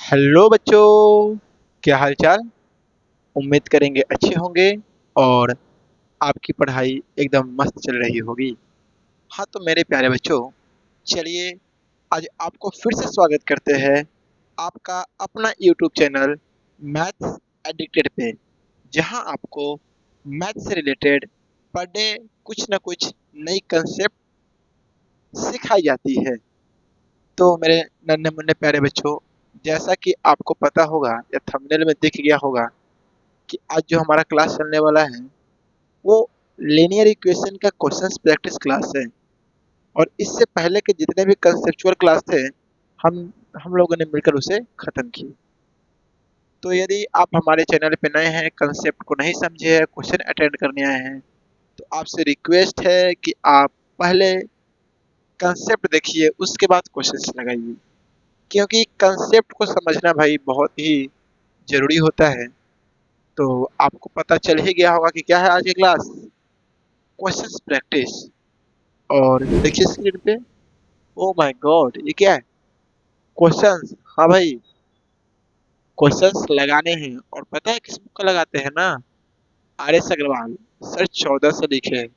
Hello बच्चों, क्या हाल चाल। उम्मीद करेंगे अच्छे होंगे और आपकी पढ़ाई एकदम मस्त चल रही होगी। हाँ तो मेरे प्यारे बच्चों, चलिए आज आपको फिर से स्वागत करते हैं आपका अपना यूट्यूब चैनल मैथ्स एडिक्टेड पे, जहां आपको मैथ से रिलेटेड पर डे कुछ ना कुछ नई कंसेप्ट सिखाई जाती है। तो मेरे नन्हे मुन्ने प्यारे बच्चों, जैसा कि आपको पता होगा या थंबनेल में दिख गया होगा कि आज जो हमारा क्लास चलने वाला है वो लीनियर इक्वेशन का क्वेश्चंस प्रैक्टिस क्लास है। और इससे पहले के जितने भी कंसेप्चुअल क्लास थे हम हम लोगों ने मिलकर उसे खत्म किए। तो यदि आप हमारे चैनल पे नए हैं, कंसेप्ट को नहीं समझे हैं, क्वेश्चन अटेंड करने आए हैं, तो आपसे रिक्वेस्ट है कि आप पहले कंसेप्ट देखिए, उसके बाद क्वेश्चंस लगाइए, क्योंकि कंसेप्ट को समझना भाई बहुत ही जरूरी होता है। तो आपको पता चल ही गया होगा कि क्या है आज की क्लास, क्वेश्चंस प्रैक्टिस। और देखिए स्क्रीन पे, ओ माय गॉड, ये क्या है? क्वेश्चंस। हाँ भाई, क्वेश्चंस लगाने हैं। और पता है किस बुक का लगाते हैं ना? आर एस अग्रवाल सर 14 से लिखे हैं।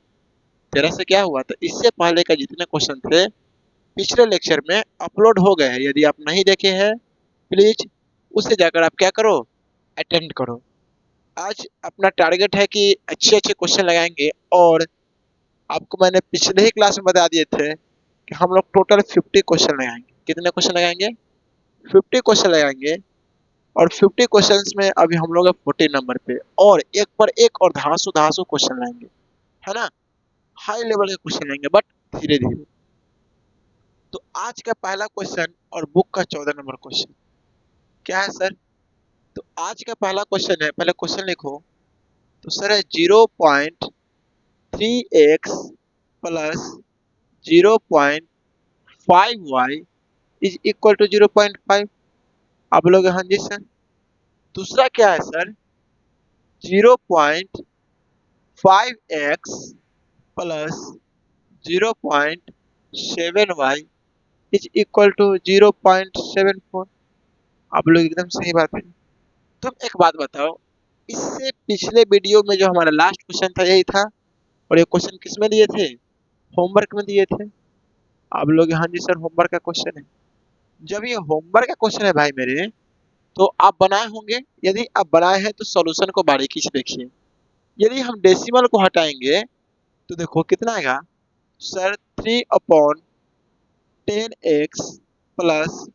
तेरह से क्या हुआ था, इससे पहले का जितने क्वेश्चन थे पिछले लेक्चर में अपलोड हो गए हैं। यदि आप नहीं देखे हैं प्लीज उसे जाकर आप क्या करो, अटेंड करो। आज अपना टारगेट है कि अच्छे अच्छे क्वेश्चन लगाएंगे। और आपको मैंने पिछले ही क्लास में बता दिए थे कि हम लोग टोटल 50 क्वेश्चन लगाएंगे। कितने क्वेश्चन लगाएंगे? 50 क्वेश्चन लगाएंगे। और 50 क्वेश्चंस में अभी हम लोग 40 नंबर पे, और एक पर एक और धांसू धांसू क्वेश्चन लाएंगे, है ना? हाई लेवल के क्वेश्चन लाएंगे बट धीरे धीरे। तो आज का पहला क्वेश्चन और बुक का 14 नंबर क्वेश्चन क्या है सर? तो आज का पहला क्वेश्चन है, पहले क्वेश्चन लिखो। तो सर है 0.3x plus 0.5y is equal to 0.5। आप लोग हाँ जी सर। दूसरा क्या है sir? 0.5x plus 0.7y is equal to 0.74। आप लोग एकदम सही बात है। तुम एक बात बताओ, इससे पिछले वीडियो में जो हमारा लास्ट क्वेश्चन था यही था, और ये क्वेश्चन किस में दिए थे? होमवर्क में दिए थे। आप लोग हाँ जी सर, होमवर्क का क्वेश्चन है। जब ये होमवर्क का क्वेश्चन है भाई मेरे, तो आप बनाए होंगे। यदि आप बनाए हैं तो सॉल्यूशन को बारीकी से देखिए। यदि हम डेसिमल को हटाएंगे तो देखो कितना आएगा sir? 3/10x plus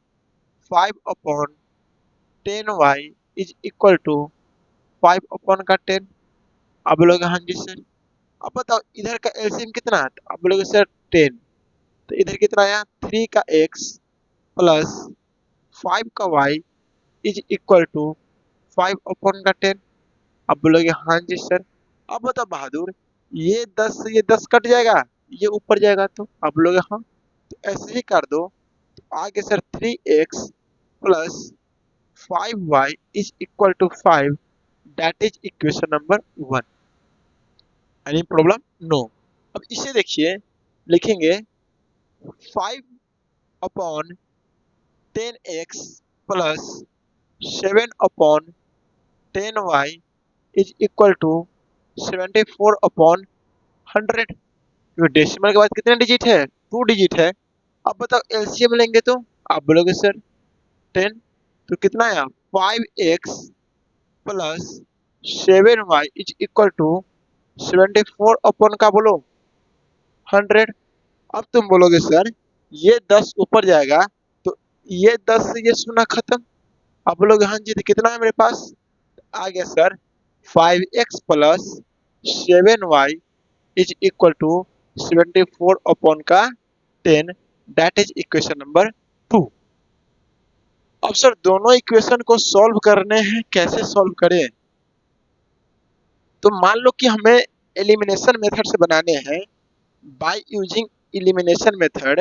5/10y is equal to 5/10। अब लोग हाँ जी सर। अब बताओ इधर का एलसीएम कितना है? तो अब लोग सर 10। तो इधर कितना आया? 3 का x प्लस 5 का y इज इक्वल टू 5/10। अब बोलोगे हाँ जी सर। अब बताओ बहादुर, ये 10 कट जाएगा, ये ऊपर जाएगा, तो आप बोलोगे हाँ। तो ऐसे ही कर दो। तो आगे sir 3x plus 5y is equal to 5, that is equation number 1। Any problem? No. अब इसे देखिए, लिखेंगे 5/10x plus 7/10y is equal to 74/100। जो डेसिमल के बाद कितने डिजिट है? 2 डिजिट है। अब बताओ एलसीएम लेंगे तो आप बोलोगे सर 10। तो कितना आया? 5x plus 7y is equal to 74 upon का बोलो 100। अब तुम बोलोगे सर ये 10 ऊपर जाएगा, तो ये 10 से ये शून्य खत्म। अब बोलोगे हाँ जी, तो कितना है मेरे पास? आ गया sir 5x plus 7y is equal to 74 upon का 10, दैट इज इक्वेशन नंबर 2। अब सर दोनों इक्वेशन को सॉल्व करने हैं, कैसे सॉल्व करें? तो मान लो कि हमें एलिमिनेशन मेथड से बनाने हैं, bye using elimination method.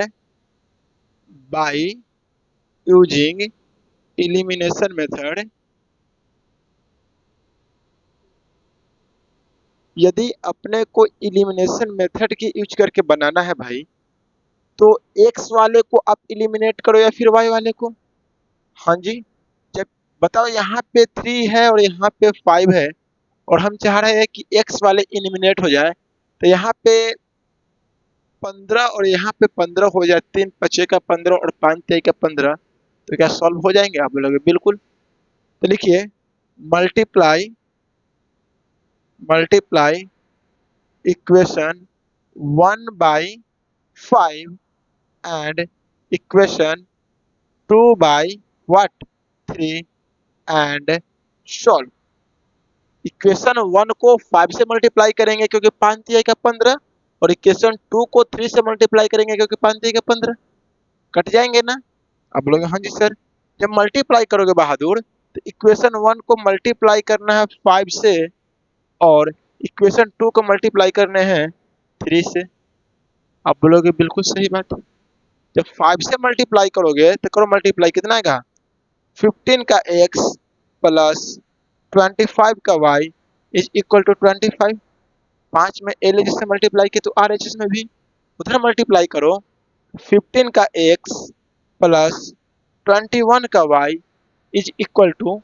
By using elimination method, यदि अपने को एलिमिनेशन मेथड की यूज करके बनाना है भाई, तो एक्स वाले को आप एलिमिनेट करो या फिर वाई वाले को। हाँ जी। बताओ यहाँ पे 3 है और यहाँ पे 5 है और हम चाह रहे हैं कि x वाले एलिमिनेट हो जाए, तो यहाँ पे 15 और यहाँ पे 15 हो जाए, 3 5 का 15 और 5 3 का 15, तो क्या सॉल्व हो जाएंगे आप लोग? बिल्कुल। तो लिखिए multiply multiply equation 1 by 5 and equation 2 by what 3 and solve. Equation 1 को 5 से मल्टीप्लाई करेंगे क्योंकि 5 3 का 15, और इक्वेशन 2 को 3 से मल्टीप्लाई करेंगे क्योंकि 5 3 का 15। कट जाएंगे ना? आप बोलोगे हाँ जी सर। जब मल्टीप्लाई करोगे बहादुर, तो इक्वेशन 1 को मल्टीप्लाई करना है 5 से और इक्वेशन 2 को मल्टीप्लाई करने हैं 3 से। आप बोलोगे बिल्कुल सही बात है। जब 5 से मल्टीप्लाई करोगे तो करो मल्टीप्लाई, कितना आएगा? 15 का x प्लस 25 का y इज इक्वल टू 25। 5 में LHS से मल्टीप्लाई किया तो RHS में भी उधर मल्टीप्लाई करो। 15 का x प्लस 21 का y इज इक्वल टू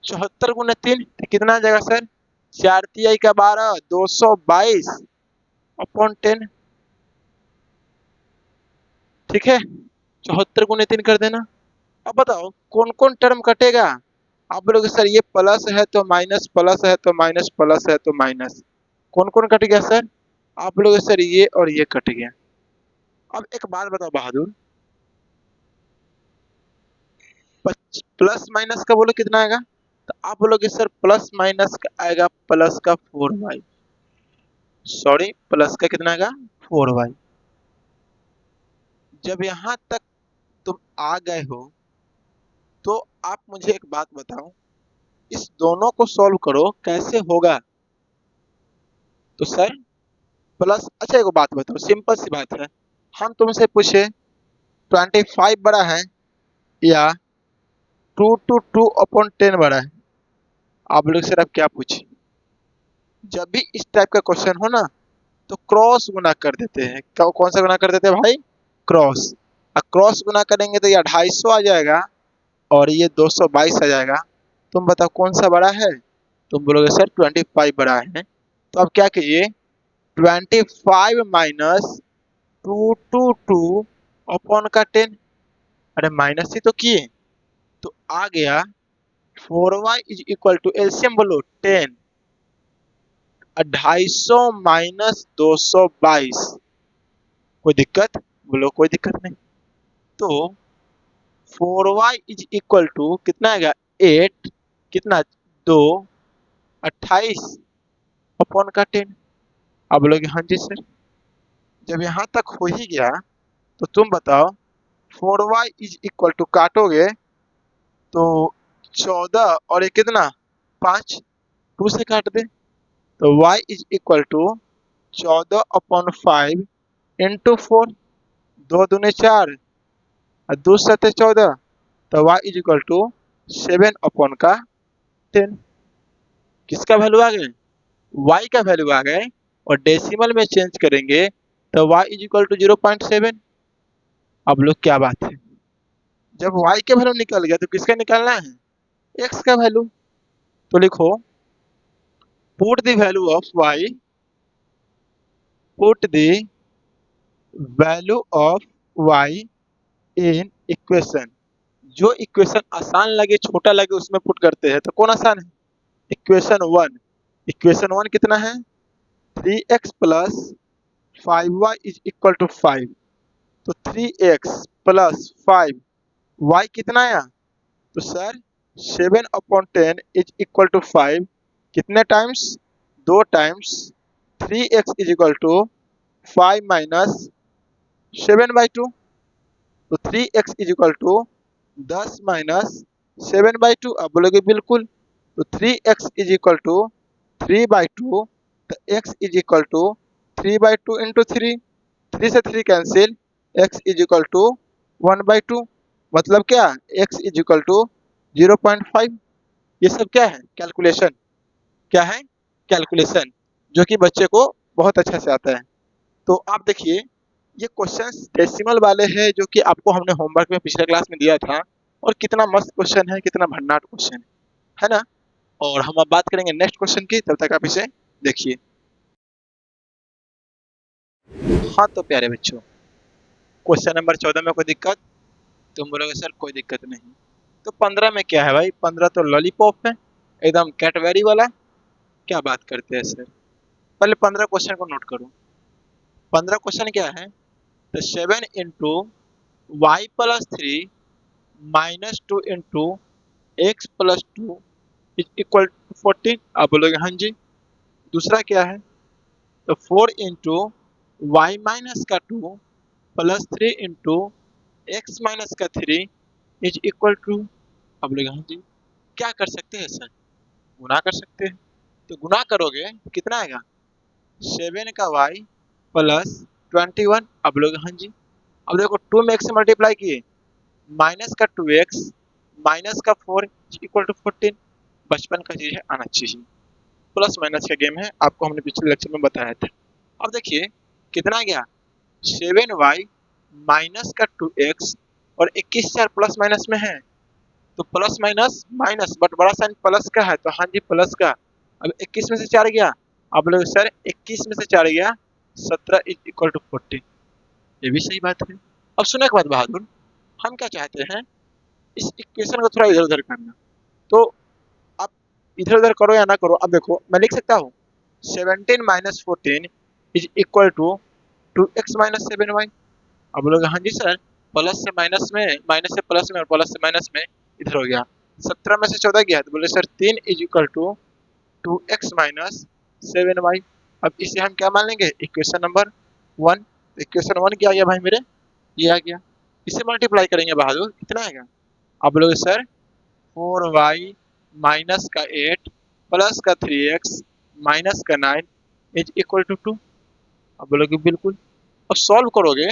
74 गुना 3, तो कितना आ जाएगा सर? 4 तिहाई का 12, 222 अपॉन 10। ठीक है, 74 गुने 3 कर देना। अब बताओ कौन कौन टर्म कटेगा? आप बोलोगे सर ये प्लस है तो माइनस, प्लस है तो माइनस, प्लस है तो माइनस, कौन कौन कट गया सर? आप बोलोगे सर ये और ये कट गया। अब एक बात बताओ बहादुर, प्लस माइनस का बोलो कितना आएगा? तो आप बोलोगे सर प्लस माइनस का आएगा प्लस का 4y, सॉरी प्लस का कितना आएगा? 4y। जब यहां तक तुम आ गए हो तो आप मुझे एक बात बताओ, इस दोनों को सॉल्व करो कैसे होगा? तो सर प्लस, अच्छा एक बात बताओ, सिंपल सी बात है, हम तुमसे पूछे 25 बड़ा है या 2 टू 2 अपॉन 10 बड़ा है, आप लोग सर अब क्या पूछे? जब भी इस टाइप का क्वेश्चन हो ना तो क्रॉस गुना कर देते हैं। क्या कौन सा गुना कर देते हैं भाई? क्रॉस। और क्रॉस गुना करेंगे तो ये 250 आ जाएगा और ये 222 आ जाएगा। तुम बताओ कौन सा बड़ा है? तुम बोलोगे सर 25 बड़ा है। तो अब क्या कीजिए, 25 माइनस 2 टू 2 अपॉन का 10, अरे माइनस ही तो किए तो आ गया 4y is equal to, LCM बोलो 10, 250 माइनस 222, कोई दिक्कत? बोलो कोई दिक्कत नहीं। तो 4y इज इक्वल टू कितना आएगा? 8, कितना 2, 28 अपॉन का 10। अब बोलोगे हाँ जी सर। जब यहाँ तक हो ही गया तो तुम बताओ 4y इज इक्वल टू, काटोगे तो 14 और ये कितना 5, 2 से काट दे तो y is equal to 14 upon 5 into 4, 2 दूने 4 और 2 सत्ते 14, तो y is equal to 7 upon का 10। किसका वैल्यू आ गए? y का वैल्यू आ गए और डेसिमल में चेंज करेंगे तो y इज इक्वल टू 0.7। अब लोग क्या बात है, जब y के वैल्यू निकल गया तो किसका निकालना है? x का वैल्यू। तो लिखो put the value of y, put the value of y in equation. जो इक्वेशन आसान लगे छोटा लगे उसमें पुट करते हैं, तो कौन आसान है? इक्वेशन 1। इक्वेशन 1 कितना है? 3x plus 5y is equal to 5, तो 3x प्लस 5y कितना आया? तो sir 7 upon 10 is equal to 5, कितने times? 2 times 3x is equal to 5 minus 7/2, तो 3x is equal to 10 minus 7/2। अब बोलोगे बिल्कुल, तो 3x इज इक्वल टू 3/2, तो x is equal to 3/2 into 3, 3 से 3 cancel, x is equal to 1/2, मतलब क्या? x is equal to 0.5। ये सब क्या है? कैलकुलेशन। क्या है? कैलकुलेशन, जो कि बच्चे को बहुत अच्छा से आता है। तो आप देखिए ये क्वेश्चंस डेसिमल वाले हैं जो कि आपको हमने होमवर्क में पिछले क्लास में दिया था, और कितना मस्त क्वेश्चन है, कितना भन्नाट क्वेश्चन है ना। और हम अब बात करेंगे नेक्स्ट क्वेश्चन की, तब तक आप इसे देखिए। हाँ तो प्यारे बच्चों, क्वेश्चन नंबर 14 में कोई दिक्कत? तुम बोलोगे सर कोई दिक्कत नहीं। तो 15 में क्या है भाई? 15 तो लॉलीपॉप है, एकदम कैटबेरी वाला। क्या बात करते हैं सर। पहले 15 क्वेश्चन को नोट करो। 15 क्वेश्चन क्या है? तो 7 into y plus 3 minus 2 into x plus 2 is equal to 14। आप बोलोगे हाँ जी। दूसरा क्या है? तो 4 इंटू वाई माइनस का 2 प्लस 3 इंटू एक्स माइनस का 3 इज इक्वल टू। अब बोलोगे हाँ जी। क्या कर सकते हैं सर? गुना कर सकते हैं। तो गुना करोगे तो कितना आएगा? 7 का वाई प्लस 21। अब लोग हाँ जी। अब देखो 2 में x से मल्टीप्लाई किए, माइनस का 2x माइनस का 4 इक्वल टू 14। बचपन का चीज है, आना चाहिए। प्लस माइनस का गेम है, आपको हमने पिछले लेक्चर में बताया था। अब देखिए कितना गया? 7y माइनस का 2x और 21 4 प्लस माइनस में है, तो प्लस माइनस माइनस बट बड़ा साइन प्लस का है, तो हाँ जी प्लस का। अब 21 में से 4 गया। अब लोग सर 21 में से 4 गया 17 इज इक्वल टू 14। ये भी सही बात है। अब सुनो एक बात बहादुर, हम क्या चाहते हैं, इस इक्वेशन को थोड़ा इधर उधर करना। तो आप इधर उधर करो या ना करो, अब देखो मैं लिख सकता हूँ 17 minus 14 is equal to 2x minus 7y। अब लोग हाँ जी सर, प्लस से माइनस में, माइनस से प्लस में और प्लस से माइनस में इधर हो गया। 17 में से 14 गया, तो बोले sir 3 is equal to 2x minus 7y। अब इसे हम क्या मान लेंगे? Equation number 1। इक्वेशन 1 क्या आ गया भाई मेरे? ये आ गया। इसे मल्टीप्लाई करेंगे बहादुर, कितना आएगा? आप बोलोगे सर 4y माइनस का 8 प्लस का 3x माइनस का 9 इज इक्वल टू 2। आप बोलोगे बिल्कुल। अब सॉल्व करोगे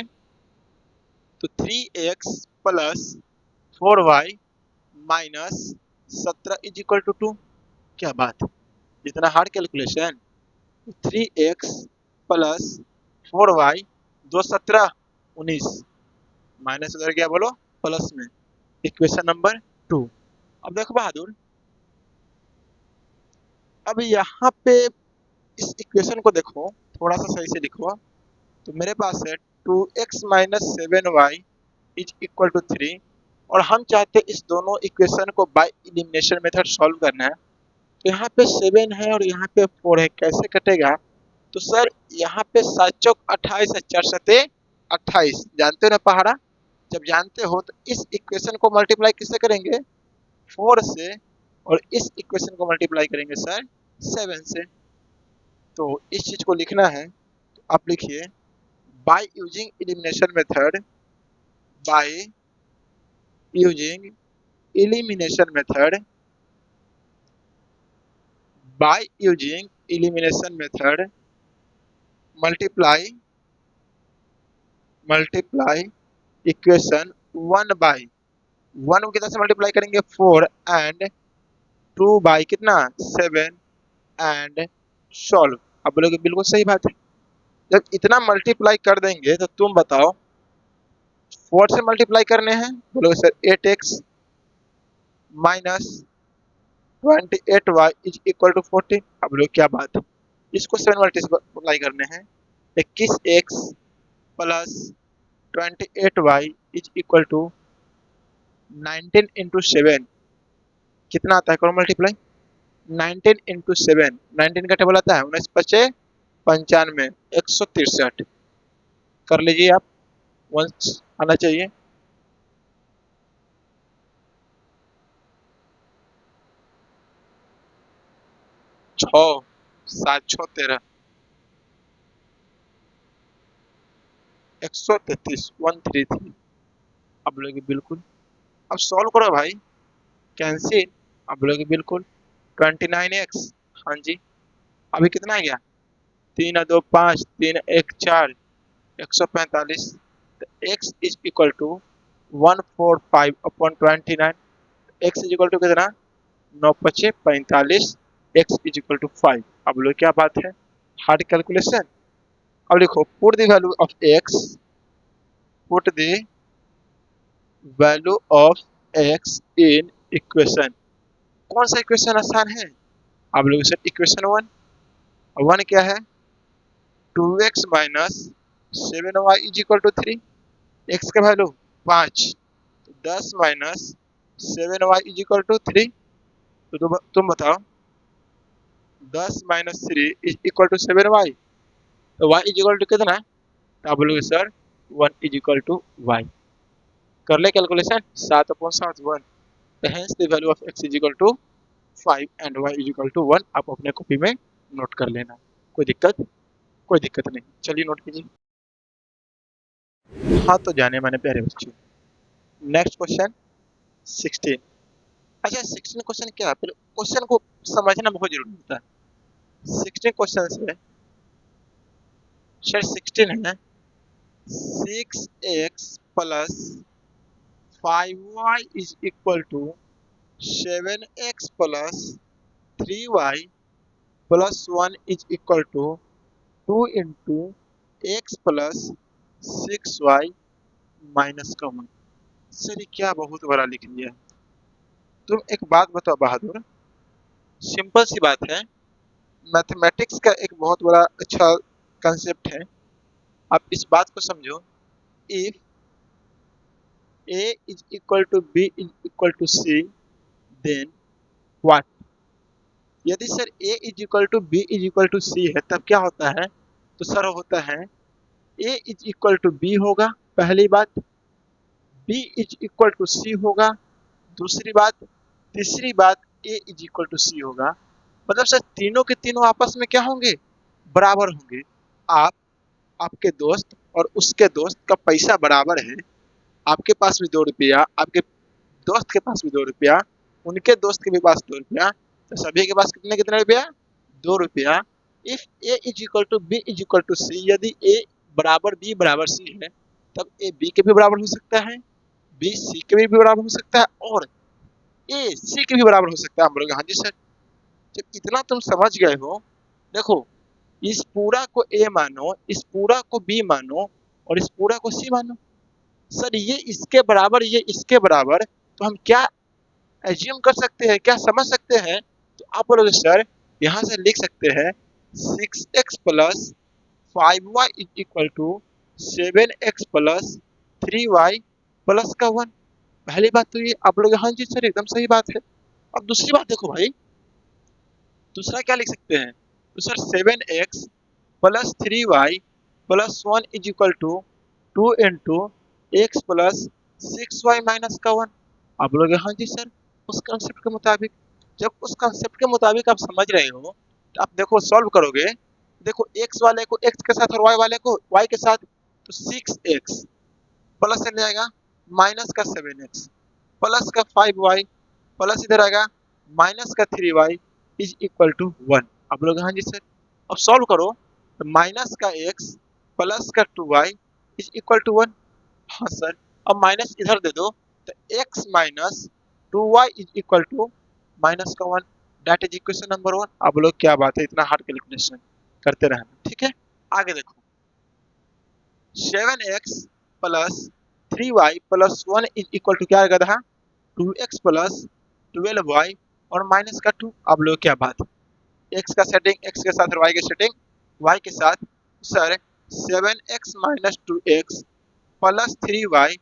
तो 3x plus 4y minus 17 is equal to 2। क्या बात है, इतना hard calculation. 3x plus 4y 2 17 19 minus उधर गया बोलो प्लस में, इक्वेशन नंबर 2। अब देखो बहादुर, अब यहाँ पे इस इक्वेशन को देखो, थोड़ा सा सही से लिखो। तो मेरे पास है 2x minus 7y is equal to 3, और हम चाहते हैं इस दोनों इक्वेशन को बाय एलिमिनेशन मेथड सॉल्व करना है। तो यहाँ पे 7 है और यहाँ पे 4 है, कैसे कटेगा? तो सर यहाँ पे 7 चौक 28 है, 4 सते 28, जानते हो ना पहाड़ा। जब जानते हो तो इस इक्वेशन को मल्टीप्लाई किससे करेंगे? 4 से। और इस इक्वेशन को मल्टीप्लाई करेंगे सर 7 से। तो इस चीज को लिखना है, तो आप लिखिए by using elimination method, by using elimination method, by using elimination method multiply equation 1 by 1 को कितना से मल्टीप्लाई करेंगे? 4 एंड 2 बाई कितना? 7 एंड सॉल्व। अब बोलोगे बिल्कुल सही बात है। जब इतना मल्टीप्लाई कर देंगे तो तुम बताओ 4 से मल्टीप्लाई करने हैं, बोलोगे sir 8x minus 28y is equal to 14। अब बोलोगे क्या बात है, इसको 7 मल्टीप्लाई करने हैं। 21x plus 28y is equal to 19 into 7, कितना आता है? करो मल्टीप्लाई। 19 इंटू 7, 19 का टेबल आता है 19 पचे 95, 163। कर लीजिए आप, वंस आना चाहिए। 6 7 6 13, 133 133। अब बोलोगे बिल्कुल। अब सॉल्व करो भाई, कैंसिल। अब बोलोगे बिल्कुल। 29x, हाँ जी। अभी कितना आ गया? 3 2 5 3 1 4, 145। x is equal to 145 upon 29। x is equal to कितना? 9 पचे 45, x इज इक्वल टू 5। अब लोग क्या बात है, हार्ड कैलकुलेशन। अब लिखो put the value of x, put the value of x in equation. कौन सा इक्वेशन आसान है? आप लोग से इक्वेशन वन। वन क्या है? 2x minus 7y is equal to 3। X का value 5, 10 minus 7y is equal to 3। तो तुम बताओ 10 minus 3 is equal to 7y। तो y इज इक्वल टू कितना? तो आप बोलोगे sir 1 is equal to y। कर ले कैलकुलेशन, 7/7 1। तो hence the value of x is equal to 5 and y is equal to 1। आप अपने कॉपी में नोट कर लेना। कोई दिक्कत? कोई दिक्कत नहीं, चलिए नोट कीजिए। हाँ तो जाने माने प्यारे बच्चों, नेक्स्ट क्वेश्चन 16। अच्छा 16 क्वेश्चन क्या है? क्वेश्चन को समझना बहुत जरूरी होता है। 16 क्वेश्चन है सर, 16 है 6x plus 5y is equal to 7x plus 3y plus 1 is equal to 2 into x plus 6y minus का 1। सर ये क्या बहुत बड़ा लिख लिया है। तुम एक बात बताओ बहादुर, सिंपल सी बात है, मैथमेटिक्स का एक बहुत बड़ा अच्छा कंसेप्ट है। आप इस बात को समझो, if a is equal to b is equal to c then what? यदि sir a is equal to b is equal to c है तब क्या होता है? तो सर होता है a is equal to b होगा पहली बात, b is equal to c होगा दूसरी बात, तीसरी बात a is equal to c होगा। मतलब सर तीनों के तीनों आपस में क्या होंगे? बराबर होंगे। आप, आपके दोस्त और उसके दोस्त का पैसा बराबर है। आपके पास भी 2 रुपया, आपके दोस्त के पास भी 2 रुपया, उनके दोस्त के भी पास 2 रुपया, तो सभी के पास कितने कितने रुपया? 2 रुपया। If A is equal to B is equal to C, यदि ए बराबर बी बराबर सी है तब ए बी के भी बराबर हो सकता है, बी सी के भी बराबर हो सकता है और ए सी के भी बराबर हो सकता है। हम बोलेंगे हाँ जी सर। जब इतना तुम समझ गए हो, देखो इस पूरा को ए मानो, इस पूरा को बी मानो और इस पूरा को सी मानो। सर ये इसके बराबर, ये इसके बराबर, तो हम क्या एज्यूम कर सकते हैं, क्या समझ सकते हैं? तो आप बोलोगे सर यहाँ से लिख सकते हैं 6x plus 5y is equal to 7x plus 3y plus का 1। पहली बात तो ये आप बोलोगे हाँ जी सर एकदम सही बात है। अब दूसरी बात देखो भाई, दूसरा क्या लिख सकते हैं? तो sir 7x plus 3y plus 1 is equal to 2 into x plus 6y minus का 1। आप बोलोगे हाँ जी सर उस कंसेप्ट के मुताबिक। जब उस कंसेप्ट के मुताबिक आप समझ रहे हो तो आप देखो सॉल्व करोगे, देखो x वाले को x के साथ और y वाले को y के साथ, तो 6x प्लस चले जाएगा माइनस का 7x प्लस का 5y प्लस इधर आएगा माइनस का 3y इज इक्वल टू 1। आप लोग हाँ जी सर। अब सॉल्व करो तो माइनस का x प्लस का 2y इज इक्वल टू 1। हाँ सर। अब माइनस इधर दे दो तो x minus 2y is equal to minus का 1। That is equation number 1। आप लोग क्या बात है, इतना हार्ड कैलकुलेशन करते रहना, ठीक है। आगे देखो 7x plus 3y plus 1 is equal to क्या आएगा था? 2x प्लस 12y और माइनस का 2। अब लोग क्या बात है, x का सेटिंग x के साथ और y की सेटिंग y के साथ। Sir 7x minus 2x plus 3y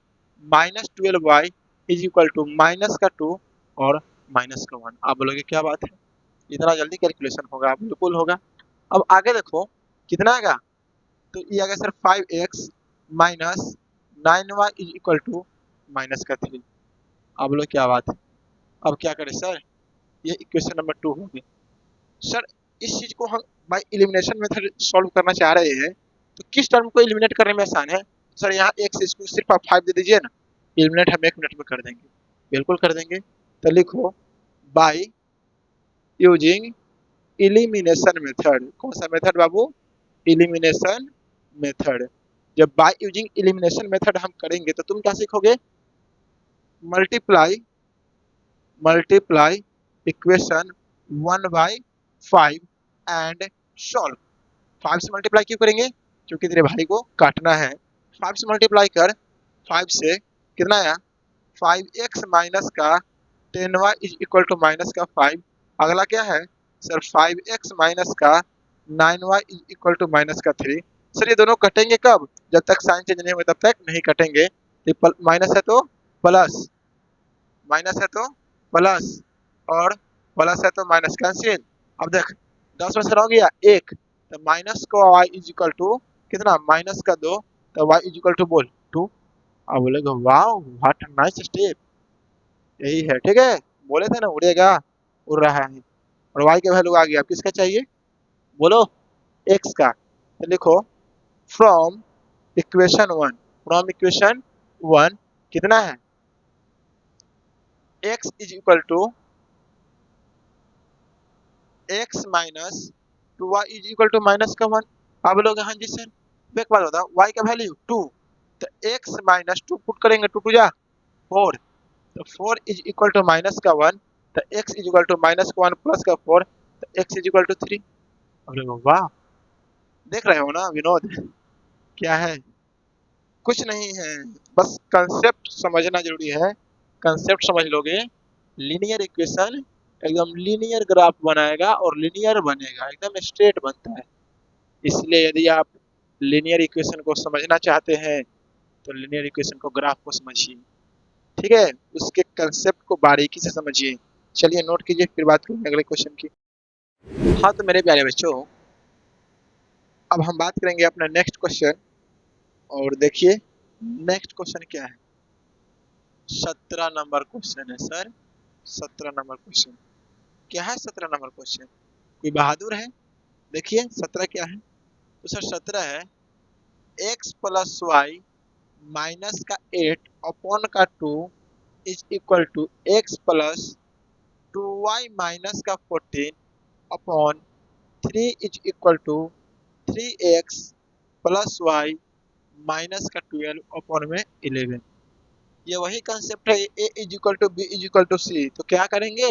minus 12y is equal to minus का 2 और माइनस का 1। आप बोलोगे क्या बात है, इतना जल्दी कैलकुलेशन होगा? बिल्कुल होगा। अब आगे देखो कितना आएगा, तो ये आ गया sir 5x minus 9y is equal to minus का 3। अब लोग क्या बात है, अब क्या करें सर? ये इक्वेशन नंबर 2 हो गई। सर इस चीज को हम बाय एलिमिनेशन मेथड सॉल्व करना चाह रहे हैं, तो किस टर्म को एलिमिनेट करने में आसान है? सर यहाँ x इसको सिर्फ आप 5 दे दीजिए ना, एलिमिनेट हम 1 मिनट में कर देंगे। बिल्कुल कर देंगे। तो लिखो बाय यूजिंग एलिमिनेशन मेथड। कौन सा मेथड बाबू? Elimination method. जब बाय यूजिंग एलिमिनेशन मेथड हम करेंगे तो तुम क्या सीखोगे? Multiply, multiply equation 1 by 5 and solve. 5 से मल्टीप्लाई क्यों करेंगे? क्योंकि तेरे भाई को काटना है। 5 से मल्टीप्लाई कर, 5 से कितना आया 5x माइनस का 10y is equal to minus का 5। अगला क्या है सर 5x माइनस का 9y is equal to minus का 3। सर ये दोनों कटेंगे कब? जब तक साइन चेंज नहीं होगा तब तक नहीं कटेंगे। तो माइनस है तो प्लस, माइनस है तो प्लस, और प्लस है तो माइनस कैंसिल। अब देख 10 में से रह गया 1, तो माइनस को y इज इक्वल टू कितना माइनस का 2, तो y इज इक्वल टू बोल 2। अब बोलेगा वाओ व्हाट नाइस स्टेप, यही है ठीक है। बोले थे ना उड़ेगा, उड़ रहा है। और y का वैल्यू आ गया, अब किसका चाहिए बोलो? x का। तो लिखो फ्रॉम इक्वेशन 1, फ्रॉम इक्वेशन 1 कितना है x is equal to x minus 2y is equal to minus का 1। अब लोग हाँ जी सर एक बात बताओ y का वैल्यू 2, तो x माइनस 2 पुट करेंगे 2 2 जा 4, तो 4 इज इक्वल टू माइनस का 1, तो x is equal to minus का 1 प्लस का 4, तो x इज इक्वल टू 3। अब लोग वाह, देख रहे हो ना विनोद क्या है? कुछ नहीं है, बस कंसेप्ट समझना जरूरी है। कंसेप्ट समझ लोगे, लीनियर इक्वेशन एकदम लीनियर ग्राफ बनाएगा और लीनियर बनेगा, एकदम स्ट्रेट बनता है। इसलिए यदि आप लीनियर इक्वेशन को समझना चाहते हैं तो लीनियर इक्वेशन को ग्राफ को समझिए, ठीक है, उसके कंसेप्ट को बारीकी से समझिए। चलिए नोट कीजिए, फिर बात करेंगे अगले क्वेश्चन की। हाँ तो मेरे प्यारे बच्चों, अब हम बात करेंगे अपना नेक्स्ट क्वेश्चन। और देखिए नेक्स्ट क्वेश्चन क्या है, 17 नंबर क्वेश्चन है सर। 17 नंबर क्वेश्चन क्या है? 17 नंबर क्वेश्चन कोई बहादुर है? देखिए 17 क्या है, तो सर 17 है x प्लस वाई माइनस का 8 अपॉन का 2 is equal to x plus 2y minus का 14 upon 3 is equal to 3x plus y minus का 12 अपॉन में 11। ये वही कंसेप्ट है, a is equal to B is equal to C. तो क्या करेंगे,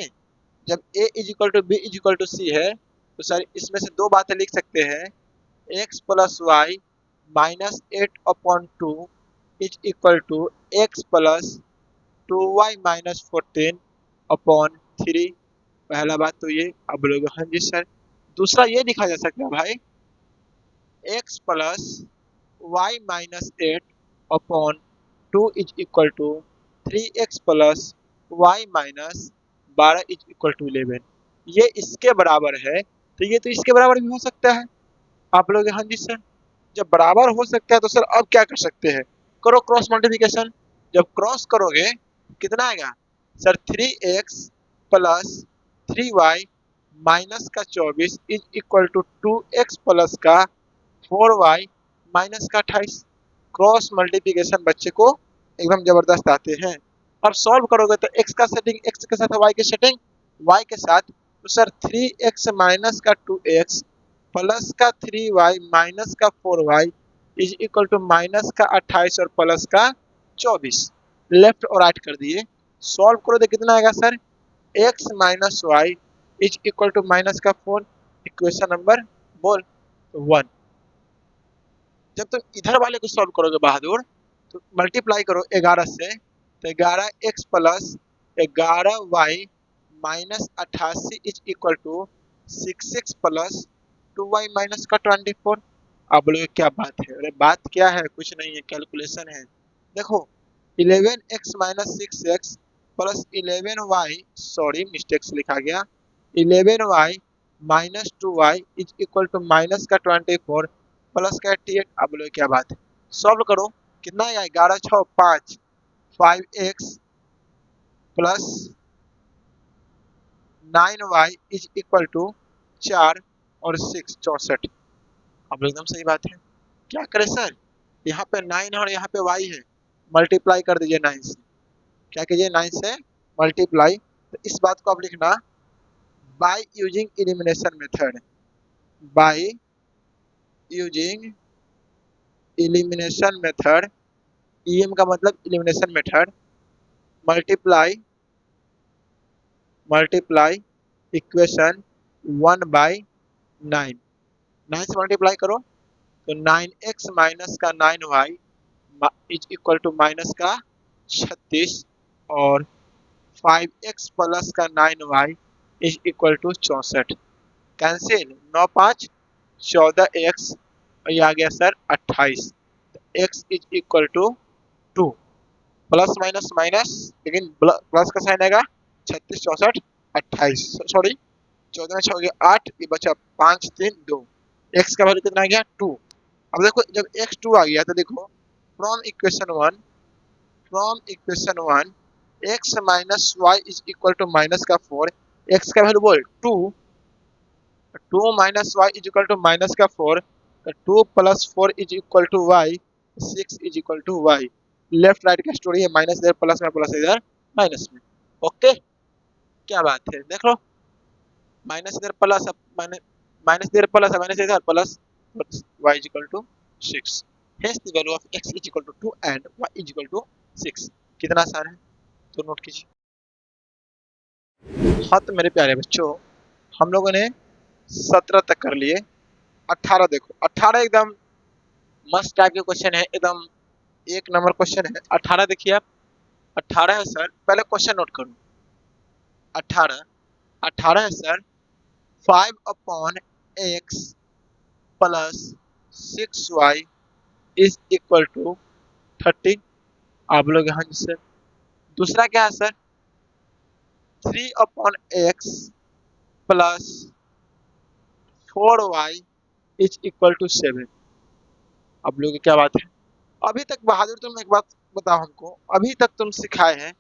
जब a is equal to B is equal to C है तो सर इसमें से दो बातें लिख सकते हैं, x plus y minus 8 upon 2 is equal to x plus 2y minus 14 upon 3। पहला बात तो ये। अब लोग हाँ जी सर दूसरा ये लिखा जा सकता है भाई, x plus y minus 8 upon 2 is equal to 3x plus y minus 12 is equal to 11। ये इसके बराबर है तो ये तो इसके बराबर भी हो सकता है। आप लोग हाँ जी सर जब बराबर हो सकता है तो सर अब क्या कर सकते हैं, करो क्रॉस मल्टीप्लिकेशन। जब क्रॉस करोगे कितना आएगा sir 3x plus 3y minus का 24 is equal to 2x plus का 4y माइनस का 28। क्रॉस मल्टीप्लिकेशन बच्चे को एकदम जबरदस्त आते हैं। अब सॉल्व करोगे तो x का सेटिंग x के साथ y की सेटिंग y के साथ, तो सर 3x माइनस का 2x प्लस का 3y माइनस का 4y is equal to minus का 28 और प्लस का 24। लेफ्ट और राइट कर दिए, सॉल्व करो तो कितना आएगा sir x minus y is equal to minus का 4। इक्वेशन नंबर बोल 1। जब तुम इधर वाले को सॉल्व करोगे बहादुर तो मल्टीप्लाई करो 11 से, तो 11x plus 11y minus 88 is equal to 6x plus 2y minus का 24। अब बोलोगे क्या बात है, अरे बात क्या है, कुछ नहीं है, कैलकुलेशन है। देखो 11x minus 6x plus 11y, sorry mistake से लिखा गया, 11y minus 2y is equal to minus का 24 प्लस का 88। अब बोलो क्या बात है, सॉल्व करो कितना आएगा 11 6 5, 5x plus 9y is equal to 4 और 6 64। अब एकदम सही बात है, क्या करें सर, यहाँ पे 9 है और यहाँ पे y है, मल्टीप्लाई कर दीजिए 9 से। क्या कीजिए 9 से मल्टीप्लाई। तो इस बात को आप लिखना by using elimination method, by using elimination method, EM का मतलब elimination method, multiply multiply equation 1 by 9। 9 से मल्टीप्लाई करो तो 9x माइनस का 9y is equal to minus का 36 और 5x प्लस का 9y is equal to 64। Cancel, 9 5 14x और ये आ गया sir 28। x is equal to 2। Plus minus minus, लेकिन प्लस का साइन आएगा। 36 64 28, सॉरी 14 में 6 हो गया 8, ये बचा 5 3 2। x का वैल्यू कितना आ गया 2। अब देखो जब x 2 आ गया तो देखो from equation 1 x minus y is equal to minus का 4। x का वैल्यू बोल 2, 2 minus y is equal to minus का 4। 2 plus 4 is equal to y, 6 is equal to y. Left right का स्टोरी है, माइनस इधर प्लस में, plus इधर minus में। ओके, क्या बात है, देख लो माइनस इधर प्लस, माइनस इधर प्लस है, माइनस इधर plus, y is equal to 6। Hence the value of x is equal to 2 and y is equal to 6। कितना आसान है, तो नोट कीजिए। हाँ तो मेरे प्यारे बच्चों, हम लोगों ने 17 तक कर लिए। 18 देखो, 18 एकदम मस्त टाइप के क्वेश्चन है, एकदम एक नंबर क्वेश्चन है। 18 देखिए आप, 18 है सर, पहले क्वेश्चन नोट करो। 18 18 है sir, 5 upon x plus 6y is equal to 30। आप लोग यहाँ जिससे दूसरा क्या है sir, 3 upon x plus 4y is equal to 7। अब लोग क्या बात है, अभी तक बहादुर तुम एक बात बताओ हमको, अभी तक तुम सिखाए हैं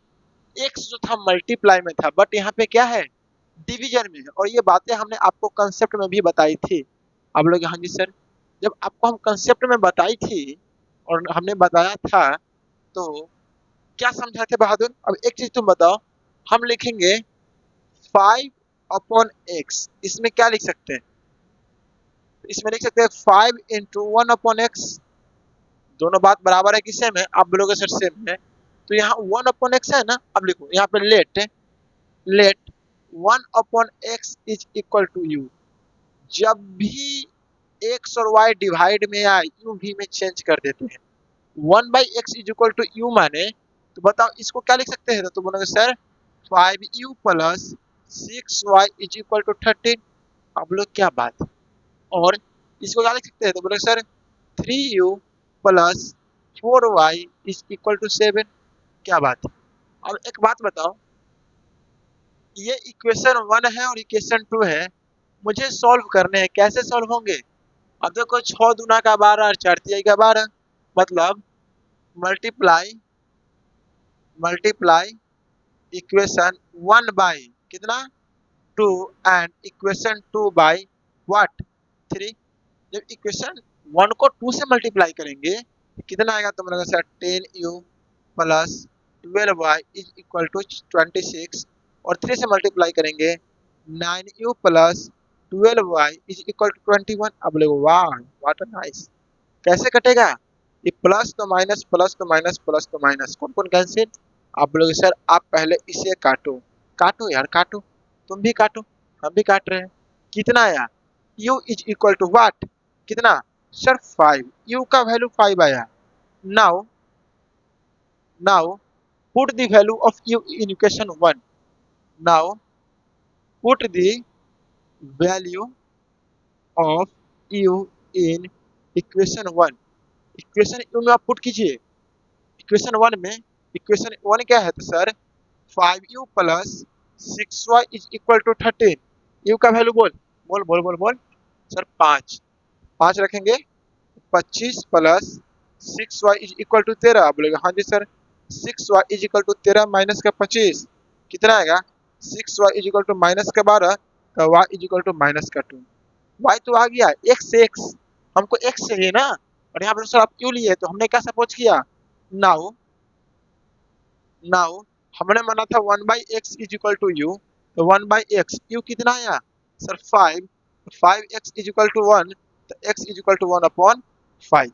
एक्स जो था मल्टीप्लाई में था, बट यहाँ पे क्या है डिवीजन में है। और ये बातें हमने आपको कंसेप्ट में भी बताई थी। आप लोग हाँ जी सर, जब आपको हम कंसेप्ट में बताई थी और हमने बताया था तो क्या समझा थे बहादुर। अब एक चीज तुम बताओ, हम लिखेंगे 5 अपॉन एक्स, इसमें क्या लिख सकते हैं, इसमें लिख सकते हैं 5 इंटू 1 अपॉन एक्स। दोनों बात बराबर है किसे में, आप बोलोगे सर सेम है, तो यहाँ 1 अपॉन एक्स है ना। अब लिखो यहाँ पे let 1 upon x is equal to u. जब भी एक्स और वाई डिवाइड में आए यू भी में चेंज कर देते हैं। 1 by x is equal to u माने, तो बताओ इसको क्या लिख सकते हैं, तो बोलोगे sir 5u plus 6y is equal to 13। अब लोग क्या बात, और इसको क्या लिख सकते हैं, तो बोलोगे sir 3u plus 4y is equal to 7। क्या बात है। अब एक बात बताओ, ये इक्वेशन 1 है और इक्वेशन 2 है, मुझे सॉल्व करने हैं, कैसे सॉल्व होंगे। अब देखो 6 दूना का 12 और 4 तिहाई का 12, मतलब मल्टीप्लाई मल्टीप्लाई इक्वेशन 1 बाई कितना 2 एंड इक्वेशन 2 बाई व्हाट 3। जब इक्वेशन 1 को 2 से मल्टीप्लाई करेंगे तो कितना आएगा, तो मतलब sir 10u plus 12y is equal to 26, और 3 से मल्टीप्लाई करेंगे 9u plus 12y is equal to 21। अब लोग वाह व्हाट नाइस, कैसे कटेगा, ये प्लस तो माइनस, प्लस तो माइनस, प्लस तो माइनस, कौन कौन कैंसिल। आप लोग सर आप पहले इसे काटो, काटो यार काटो, तुम भी काटो, हम भी काट रहे हैं। कितना आया, u is equal to what, कितना सर 5, u का वैल्यू 5 आया। Now now put the value of u in equation 1। Now put the value of u in equation 1। Equation u में आप पुट कीजिए, इक्वेशन 1 में, इक्वेशन 1 क्या है, तो sir 5u plus 6y is equal to 13। u का value बोल बोल बोल बोल बोल सर 5, 5 रखेंगे, 25 plus 6y is equal to 13। आप बोलेगा हाँ जी sir, 6y is equal to 13 minus का 25 कितना आएगा, 6y is equal to minus का 12, तो y is equal to minus का 2। y तो आ गया x, हमको x चाहिए ना, और यहाँ पर सर आप u लिए तो हमने क्या सपोज किया, नाउ नाउ हमने माना था 1 by x is equal to u, तो 1 बाई एक्स, यू कितना आया sir 5, 5x is equal to 1, तो x is equal to 1 upon 5।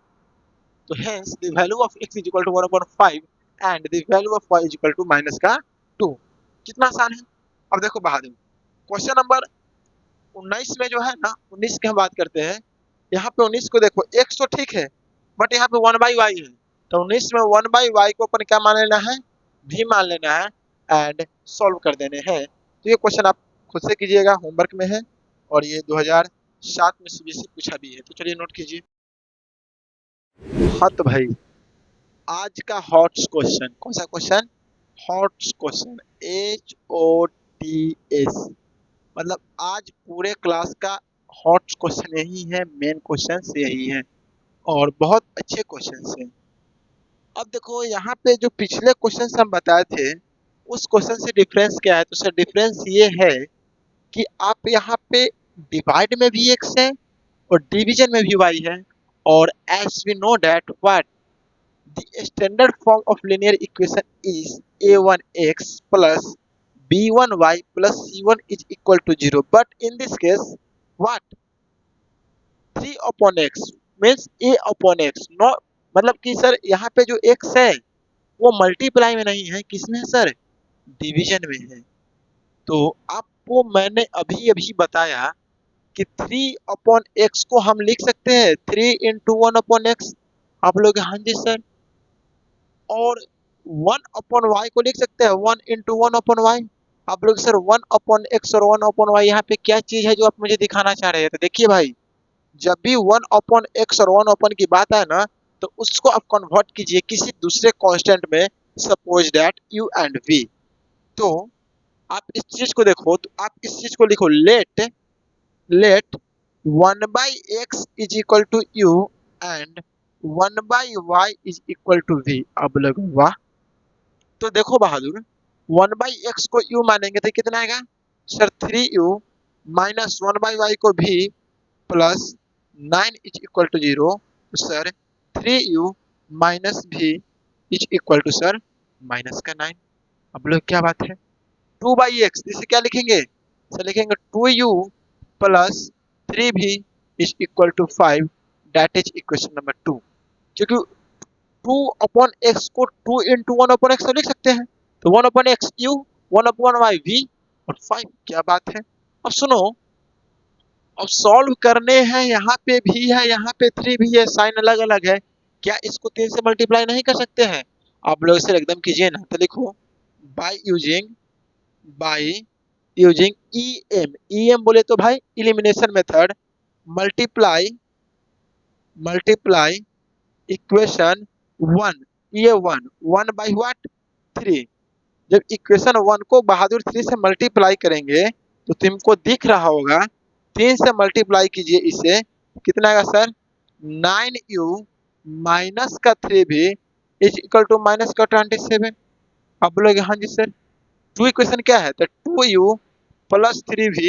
तो hence the value of x is equal to 1 upon 5 and the value of y is equal to minus का 2। कितना आसान है। अब देखो बहादुर, क्वेश्चन नंबर 19 में जो है ना, 19 की हम बात करते हैं। यहाँ पे 19 को देखो, x तो ठीक है बट यहाँ पे 1 बाई वाई है, तो 19 में 1 बाई वाई को अपन क्या मान लेना है, भी मान लेना है एंड सॉल्व कर देने हैं। तो ये क्वेश्चन आप खुद से कीजिएगा, होमवर्क में है और ये 2007 में सीबीएसई पूछा भी है। तो चलिए नोट कीजिए। हाँ तो भाई, आज का हॉट क्वेश्चन कौन सा क्वेश्चन? हॉट क्वेश्चन, HOTS, मतलब आज पूरे क्लास का हॉट क्वेश्चन यही है, मेन क्वेश्चन यही है और बहुत अच्छे क्वेश्चन हैं। अब देखो यहाँ पे जो पिछले क्वेश्चन हम बताए थे उस क्वेश्चन से डिफरेंस क्या है? तो सर डिफरेंस ये है कि आप यहाँ पे डिवाइड में भी x है और डिवीजन में भी y है, और as we know that what the standard form of linear equation is a1x plus b1y plus c1 is equal to 0, but in this case what 3 upon x means a upon x, no मतलब कि sir यहाँ पे जो x है वो multiply में नहीं है, किसमें है सर? डिवीजन में है। तो आपको मैंने अभी अभी बताया कि 3 अपॉन एक्स को हम लिख सकते हैं 3 इंटू 1 अपॉन एक्स। आप लोग हाँ जी सर। और 1 अपॉन वाई को लिख सकते हैं 1 इंटू 1 अपॉन वाई। आप लोग सर 1 अपॉन एक्स और 1 अपॉन वाई यहाँ पे क्या चीज है जो आप मुझे दिखाना चाह रहे हैं? तो देखिए भाई, जब भी 1 अपॉन एक्स और 1 अपॉन की बात आए ना तो उसको आप कन्वर्ट कीजिए किसी दूसरे कांस्टेंट में, suppose that u and v. तो आप इस चीज को देखो, तो आप इस चीज को लिखो, let 1 by x is equal to u and 1 by y is equal to v. अब लोग वाह, तो देखो बहादुर, 1 बाई एक्स को यू मानेंगे तो कितना आएगा sir? 3u minus 1 by y को भी plus 9 is equal to 0। Sir 3u minus भी is equal to sir minus का 9। अब लोग क्या बात है, 2 बाई एक्स इसे क्या लिखेंगे सर? लिखेंगे 2u plus 3v is equal to 5, that is equation number 2। क्योंकि 2 अपॉन एक्स को 2 इंटू 1 अपॉन एक्स तो लिख सकते हैं, तो 1 upon x u, 1 upon y v और 5। क्या बात है। अब सुनो, अब सॉल्व करने हैं, यहाँ पे भी है यहाँ पे 3 भी है, साइन अलग अलग है, क्या इसको 3 से मल्टीप्लाई नहीं कर सकते हैं? आप लोग इसे एकदम कीजिए ना। तो लिखो बाई यूजिंग ई एम बोले तो भाई elimination method, multiply multiply equation 1, ये 1 बाई व्हाट 3। जब इक्वेशन 1 को बहादुर 3 से मल्टीप्लाई करेंगे तो तुमको दिख रहा होगा, 3 से मल्टीप्लाई कीजिए इसे, कितना आएगा सर? 9u माइनस का 3 भी इज इक्वल टू माइनस का 27। अब बोलोगे हाँ जी सर, टू इक्वेशन क्या है? तो 2u plus 3v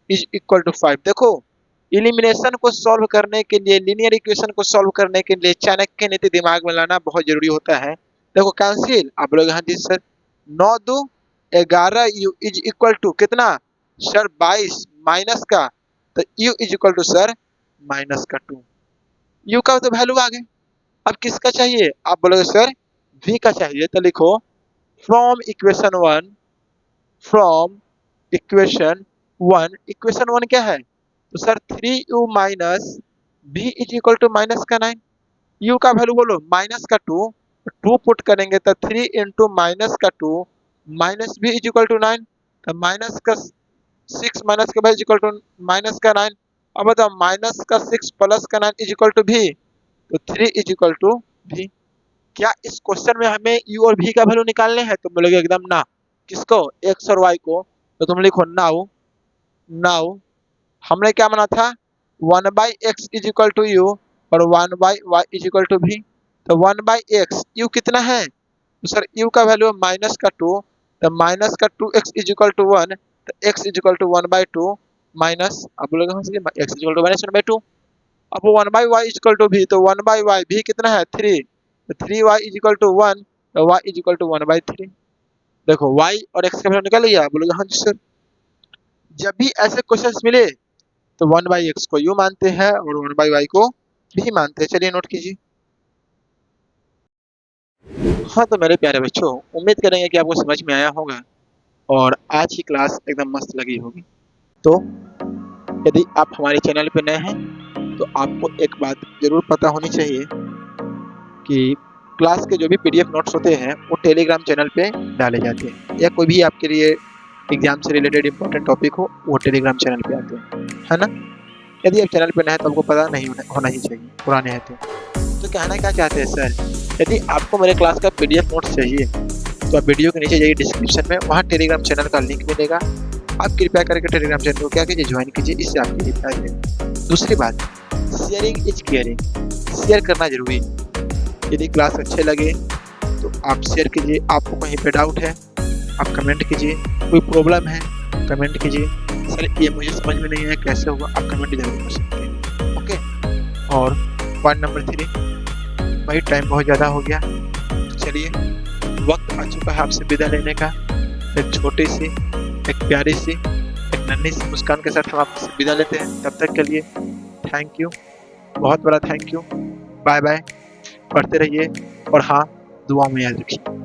is equal to 5। देखो, इलिमिनेशन को सॉल्व करने के लिए, लीनियर इक्वेशन को सॉल्व करने के लिए चाणक्य नीति दिमाग में लाना बहुत जरूरी होता है। देखो कैंसिल, आप लोग हाँ जी sir, 9 2 11 u is equal to कितना सर? 22 माइनस का, तो u is equal to sir minus का 2। u का तो वैल्यू आ गए। अब किसका चाहिए? आप बोलोगे सर v का चाहिए। तो लिखो फ्रॉम इक्वेशन 1, फ्रॉम इक्वेशन 1 क्या है? तो sir 3u minus v is equal to minus का 9। u का वैल्यू बोलो माइनस का 2, 2 पुट करेंगे तो 3 इंटू माइनस का 2 minus v is equal to 9, तो माइनस का 6 माइनस का इज इक्वल टू माइनस का 9। अब बताओ माइनस का 6 प्लस का 9 इज इक्वल टू v, तो 3 इज इक्वल टू v। क्या इस क्वेश्चन में हमें u और v का वैल्यू निकालने हैं? तुम बोलोगे एकदम ना। किसको? x और y को। तो तुम लिखो नाउ, नाउ हमने क्या माना था? 1 by x is equal to u और 1 by y is equal to v. तो 1 बाई एक्स, यू कितना है? तो सर यू का वैल्यू है माइनस का 2, तो माइनस का 2x इज इक्वल टू 1, तो x is equal to 1 by 2 minus, अब बोलोगे x is equal to minus 1 by 2। अब 1 by y is equal to v, तो 1 बाई वाई भी कितना है? 3, तो 3y इज इक्वल टू 1, तो y is equal to 1 by 3। देखो y और x का वैल्यू निकाल लिया? बोलोगे हाँ जी सर। जब भी ऐसे क्वेश्चंस मिले तो 1 बाई एक्स को यू मानते हैं और 1 बाई वाई को भी मानते हैं। चलिए नोट कीजिए। हाँ तो मेरे प्यारे बच्चों, उम्मीद करेंगे कि आपको समझ में आया होगा और आज की क्लास एकदम मस्त लगी होगी। तो यदि आप हमारे चैनल पर नए हैं तो आपको एक बात जरूर पता होनी चाहिए कि क्लास के जो भी पीडीएफ नोट्स होते हैं वो टेलीग्राम चैनल पे डाले जाते हैं, या कोई भी आपके लिए एग्जाम से रिलेटेड इंपॉर्टेंट टॉपिक हो वो टेलीग्राम चैनल पे आते हैं, है ना। यदि आप चैनल पे नए हैं तो आपको पता नहीं होना ही चाहिए, पुराने हैं तो कहना क्या चाहते हैं सर, यदि आपको मेरे क्लास का पीडीएफ नोट्स चाहिए तो आप वीडियो के नीचे जाइए डिस्क्रिप्शन में, वहाँ टेलीग्राम चैनल का लिंक मिलेगा। आप कृपया करके टेलीग्राम चैनल को क्या कीजिए, ज्वाइन कीजिए, इससे आपकी रिप्लाई है। दूसरी बात, शेयरिंग इज केयरिंग, शेयर करना जरूरी है। यदि क्लास अच्छे लगे तो आप शेयर कीजिए। आपको कहीं पे डाउट है आप कमेंट कीजिए, कोई प्रॉब्लम है कमेंट कीजिए, सर ये मुझे समझ में नहीं आया कैसे होगा, आप कमेंट जरूर कर सकते हैं, ओके। और पॉइंट नंबर 3, भाई टाइम बहुत ज़्यादा हो गया, चलिए वक्त आ चुका है आपसे विदा लेने का। एक छोटी सी, एक प्यारी सी, एक नन्ही सी मुस्कान के साथ हम आपसे विदा लेते हैं। तब तक के लिए थैंक यू, बहुत बड़ा थैंक यू, बाय बाय, पढ़ते रहिए और हाँ, दुआ में याद रखिए।